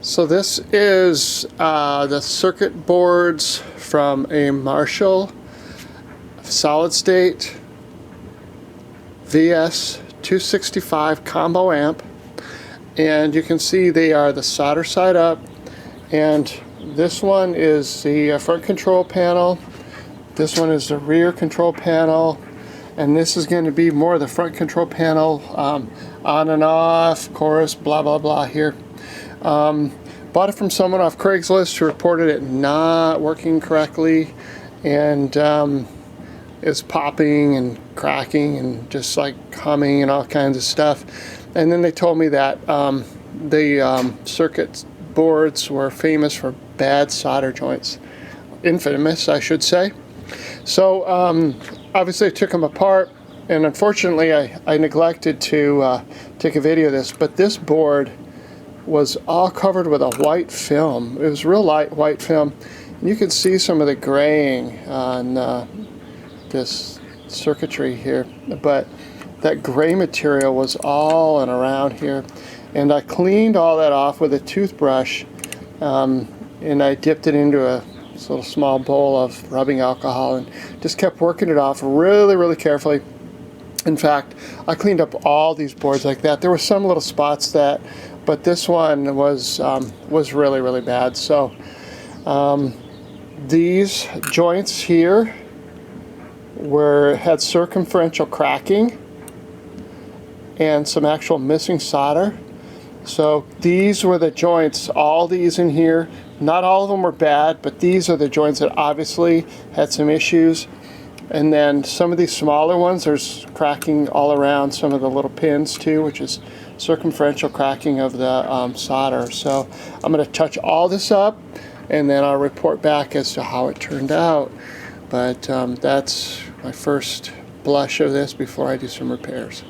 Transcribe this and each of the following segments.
So this is the circuit boards from a Marshall solid state VS 265 combo amp, and you can see they are the solder side up, and this one is the front control panel, this one is the rear control panel, and this is going to be more the front control panel, on and off, chorus, blah blah blah here. Bought it from someone off Craigslist who reported it not working correctly, and it's popping and cracking and just like humming and all kinds of stuff. And then they told me that the circuit boards were famous for bad solder joints. Infamous, I should say. So obviously I took them apart, and unfortunately I neglected to take a video of this, but this board was all covered with a white film. It was real light white film. And you can see some of the graying on this circuitry here, but that gray material was all and around here. And I cleaned all that off with a toothbrush, and I dipped it into a little small bowl of rubbing alcohol and just kept working it off really carefully. In fact, I cleaned up all these boards like that. There were some little spots but this one was really bad. So these joints here had circumferential cracking and some actual missing solder. So these were the joints, all these in here. Not all of them were bad, but these are the joints that obviously had some issues. And then some of these smaller ones, there's cracking all around some of the little pins too, which is circumferential cracking of the solder. So I'm going to touch all this up, and then I'll report back as to how it turned out. But that's my first blush of this before I do some repairs.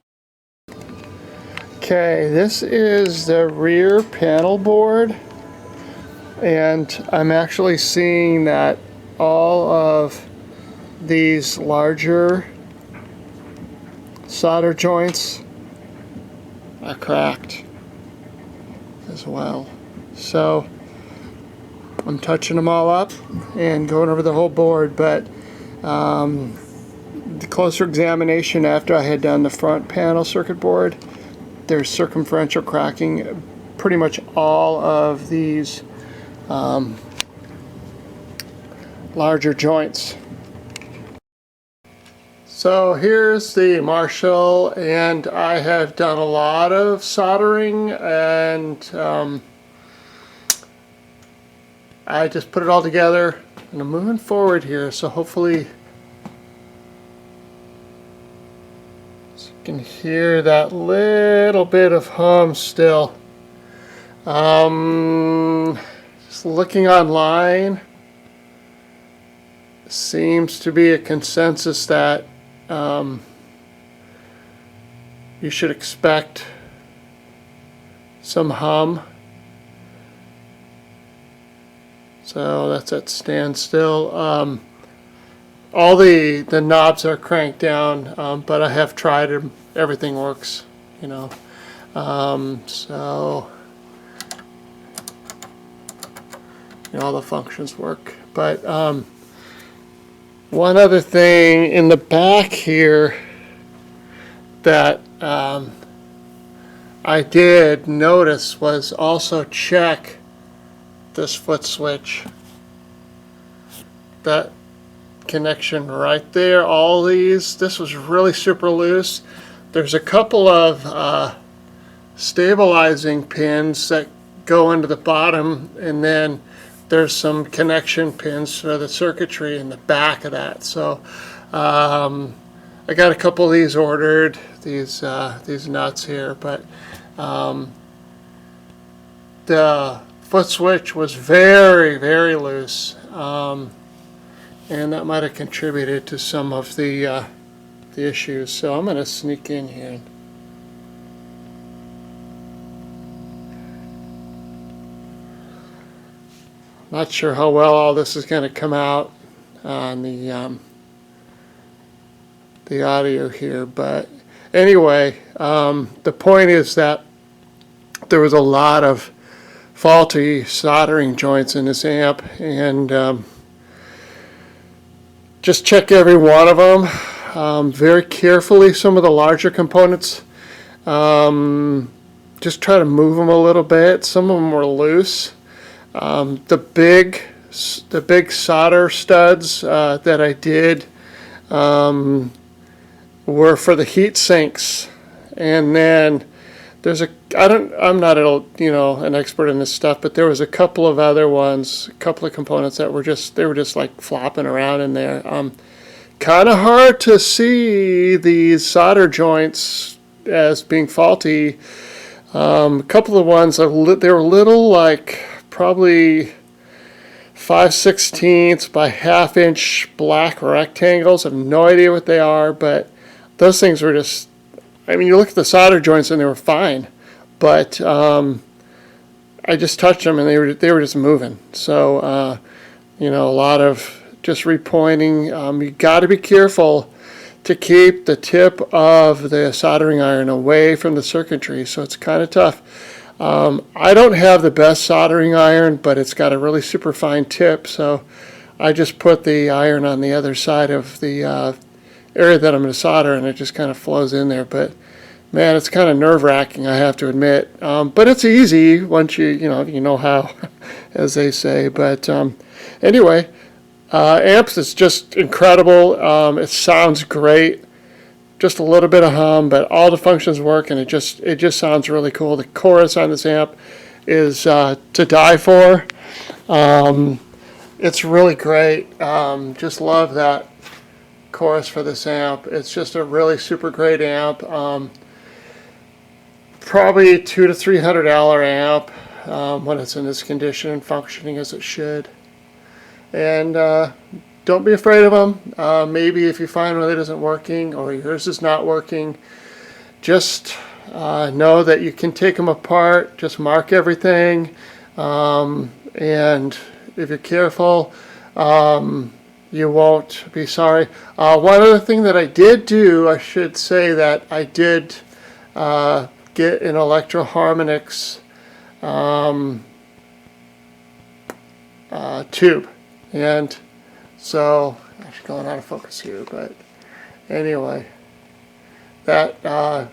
Okay, this is the rear panel board, and I'm actually seeing that all of these larger solder joints are cracked as well. So I'm touching them all up and going over the whole board, but the closer examination after I had done the front panel circuit board, there's circumferential cracking pretty much all of these larger joints. So here's the Marshall, and I have done a lot of soldering, and I just put it all together, and I'm moving forward here, so hopefully you can hear that little bit of hum still. Just looking online, seems to be a consensus that you should expect some hum. So that's at standstill. All the knobs are cranked down, but I have tried them. Everything works, you know. So you know, all the functions work. But one other thing in the back here that I did notice was also check this foot switch. That connection right there, all these, this was really super loose. There's a couple of stabilizing pins that go into the bottom, and then there's some connection pins for the circuitry in the back of that. So I got a couple of these ordered, these nuts here, but the foot switch was very loose, and that might have contributed to some of the issues. So I'm going to sneak in here. Not sure how well all this is going to come out on the audio here, but anyway, the point is that there was a lot of faulty soldering joints in this amp, and just check every one of them very carefully. Some of the larger components, just try to move them a little bit. Some of them were loose. The big solder studs that I did were for the heat sinks, and then there's I'm not an expert in this stuff, but there was a couple of other ones, a couple of components that were just like flopping around in there. Kind of hard to see these solder joints as being faulty. A couple of ones they were little, like probably 5/16 by ½ inch black rectangles. I have no idea what they are, but those things were just, I mean, you look at the solder joints and they were fine, but I just touched them and they were just moving. So a lot of just repointing. You got to be careful to keep the tip of the soldering iron away from the circuitry. So it's kind of tough. I don't have the best soldering iron, but it's got a really super fine tip. So I just put the iron on the other side of the area that I'm going to solder, and it just kind of flows in there. But man, it's kind of nerve-wracking, I have to admit. But it's easy once you know how, as they say. But anyway, amps is just incredible. It sounds great. Just a little bit of hum, but all the functions work, and it just sounds really cool. The chorus on this amp is to die for. It's really great. Just love that chorus for this amp. It's just a really super great amp. Probably $200 to $300 amp when it's in this condition and functioning as it should. And don't be afraid of them. Maybe if you find one that isn't working or yours is not working, just know that you can take them apart. Just mark everything, and if you're careful, you won't be sorry. One other thing that I did do, I should say that I did get an Electro Harmonix tube, and so actually going out of focus here, but anyway, that the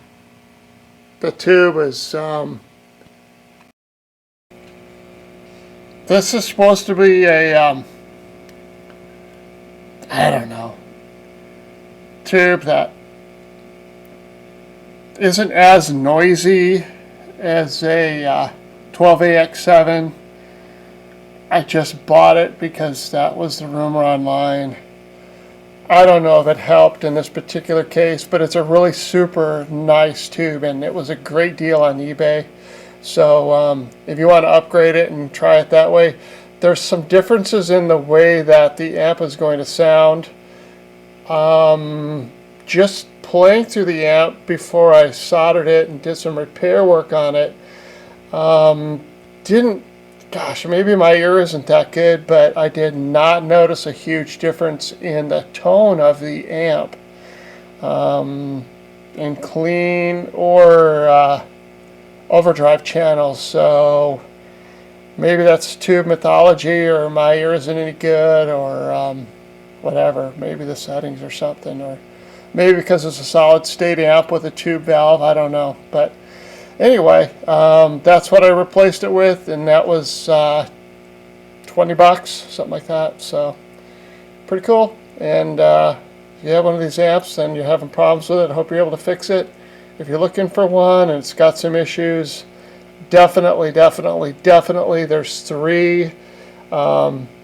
tube is this is supposed to be a I don't know, tube that isn't as noisy as a 12AX7. I just bought it because that was the rumor online. I don't know if it helped in this particular case, but it's a really super nice tube, and it was a great deal on eBay. So if you want to upgrade it and try it that way, there's some differences in the way that the amp is going to sound. Just playing through the amp before I soldered it and did some repair work on it, gosh, maybe my ear isn't that good, but I did not notice a huge difference in the tone of the amp in clean or overdrive channels. So maybe that's tube mythology, or my ear isn't any good, or whatever. Maybe the settings or something, or maybe because it's a solid state amp with a tube valve. I don't know. But anyway, that's what I replaced it with, and that was $20, something like that. So pretty cool. And if you have one of these amps and you're having problems with it, I hope you're able to fix it. If you're looking for one and it's got some issues, definitely there's 3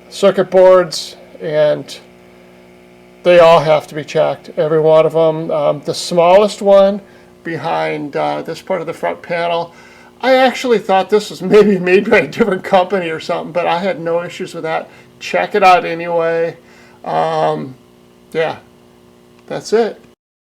circuit boards, and they all have to be checked, every one of them. The smallest one behind this part of the front panel, I actually thought this was maybe made by a different company or something, but I had no issues with that. Check it out anyway. Yeah, that's it.